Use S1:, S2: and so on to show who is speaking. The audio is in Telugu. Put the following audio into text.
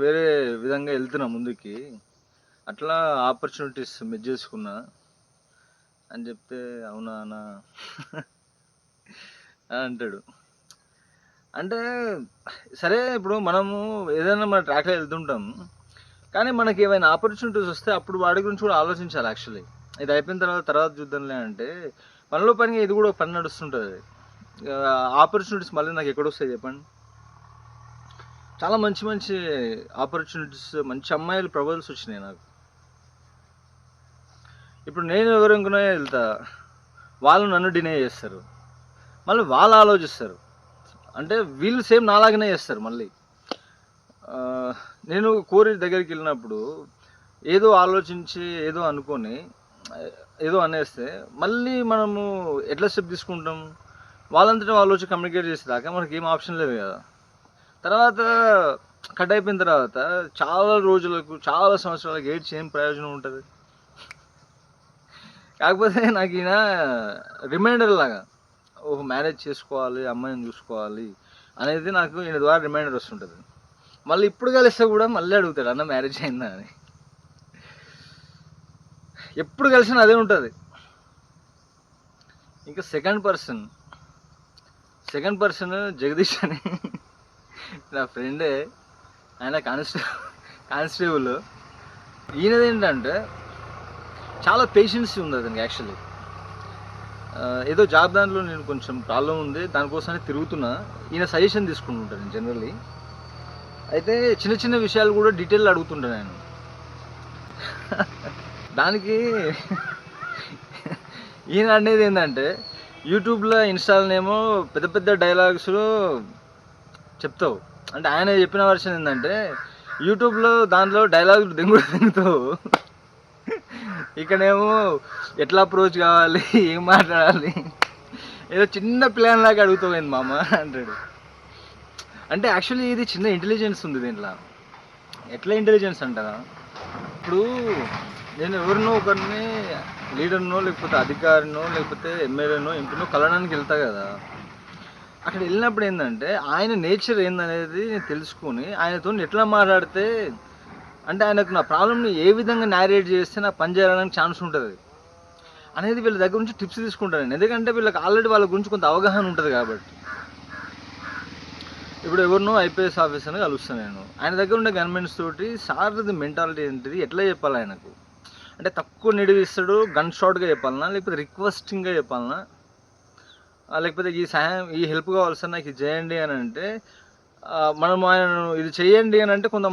S1: వేరే విధంగా వెళ్తున్నా ముందుకి. అట్లా ఆపర్చునిటీస్ మిస్ చేసుకున్నా అని చెప్తే, అవునా అన్నా అని అంటాడు. అంటే సరే ఇప్పుడు మనము ఏదైనా మన ట్రాక్‌లో వెళ్తుంటాం. కానీ మనకి ఏమైనా ఆపర్చునిటీస్ వస్తే అప్పుడు వాటి గురించి కూడా ఆలోచించాలి యాక్చువల్లీ. ఇది అయిపోయిన తర్వాత చూద్దాంలే అంటే, పనిలో పనిగా ఇది కూడా ఒక పని నడుస్తుంటది. ఆపర్చునిటీస్ మళ్ళీ నాకు ఎక్కడొస్తాయి చెప్పండి? చాలా మంచి మంచి ఆపర్చునిటీస్, మంచి అమ్మాయిలు ప్రపోజల్స్ వచ్చినాయి నాకు. ఇప్పుడు నేను ఎవరనుకున్నా వెళ్తా, వాళ్ళు నన్ను డినై చేస్తారు. మళ్ళీ వాళ్ళు ఆలోచిస్తారు. అంటే వీళ్ళు సేమ్ నాలాగానే చేస్తారు మళ్ళీ. నేను కోరి దగ్గరికి వెళ్ళినప్పుడు ఏదో ఆలోచించి ఏదో అనుకొని ఏదో అనేస్తే మళ్ళీ మనము ఎట్లా స్టెప్ తీసుకుంటాం? వాళ్ళంతటా వాళ్ళు వచ్చి కమ్యూనికేట్ చేసేదాకా మనకి ఏం ఆప్షన్ లేదు కదా. తర్వాత కట్ అయిపోయిన తర్వాత చాలా రోజులకు, చాలా సంవత్సరాలకు ఏడ్చి ఏం ప్రయోజనం ఉంటుంది? కాకపోతే నాకు ఈయన రిమైండర్ లాగా, ఓహో మ్యారేజ్ చేసుకోవాలి, అమ్మాయిని చూసుకోవాలి అనేది నాకు ఈయన ద్వారా రిమైండర్ వస్తుంటుంది. మళ్ళీ ఇప్పుడు కలిస్తే కూడా మళ్ళీ అడుగుతాడు, అన్న మ్యారేజ్ అయిందా అని. ఎప్పుడు కలిసినా అదే ఉంటుంది. ఇంకా సెకండ్ పర్సన్ జగదీష్ అని నా ఫ్రెండే, ఆయన కానిస్టేబుల్. ఈయనది ఏంటంటే చాలా పేషెన్స్ ఉంది అతనికి యాక్చువల్లీ. ఏదో జాబ్ దాంట్లో నేను కొంచెం ప్రాబ్లం ఉంది, దానికోసమే తిరుగుతున్నా. ఈయన సజెషన్ తీసుకుంటుంటాను నేను జనరల్లీ. అయితే చిన్న చిన్న విషయాలు కూడా డీటెయిల్ అడుగుతుంటాను నేను. దానికి ఈయన అనేది ఏంటంటే, యూట్యూబ్లో ఇన్స్టాల్నేమో పెద్ద పెద్ద డైలాగ్స్ చెప్తావు. అంటే ఆయన చెప్పిన వర్షన్ ఏంటంటే, యూట్యూబ్లో దాంట్లో డైలాగులు దెంగుతావు, ఇక్కడేమో ఎట్లా అప్రోచ్ కావాలి, ఏం మాట్లాడాలి, ఏదో చిన్న ప్లాన్ లాగా అడుగుతావు మామ అంటాడు. అంటే యాక్చువల్లీ ఇది చిన్న ఇంటెలిజెన్స్ ఉంది దీంట్లో. ఎట్లా ఇంటెలిజెన్స్ అంటారా? ఇప్పుడు నేను ఎవరినో ఒకరిని, లీడర్నో లేకపోతే అధికారినో లేకపోతే ఎమ్మెల్యేనో ఎంపీనో కలవడానికి వెళ్తా కదా. అక్కడ వెళ్ళినప్పుడు ఏంటంటే ఆయన నేచర్ ఏందనేది నేను తెలుసుకొని ఆయనతో ఎట్లా మాట్లాడితే, అంటే ఆయనకు నా ప్రాబ్లమ్ని ఏ విధంగా నారేట్ చేస్తే నాకు పని చేయడానికి ఛాన్స్ ఉంటుంది అనేది వీళ్ళ దగ్గర నుంచి టిప్స్ తీసుకుంటాను నేను. ఎందుకంటే వీళ్ళకి ఆల్రెడీ వాళ్ళ గురించి కొంత అవగాహన ఉంటుంది కాబట్టి. ఇప్పుడు ఎవరినో ఐపీఎస్ ఆఫీసర్ని కలుస్తాను నేను, ఆయన దగ్గర ఉండే గవర్నమెంట్స్ తోటి సార్ది మెంటాలిటీ ఏంటిది, ఎట్లా చెప్పాలి ఆయనకు, అంటే తక్కువ నిడివిస్తాడు, గన్ షాట్గా చెప్పాలన్నా లేకపోతే రిక్వెస్టింగ్గా చెప్పాలన్నా, లేకపోతే ఈ సహాయం, ఈ హెల్ప్ కావాలి సార్ నాకు ఇది చేయండి అని అంటే, మనం ఆయనను ఇది చేయండి అని అంటే కొంత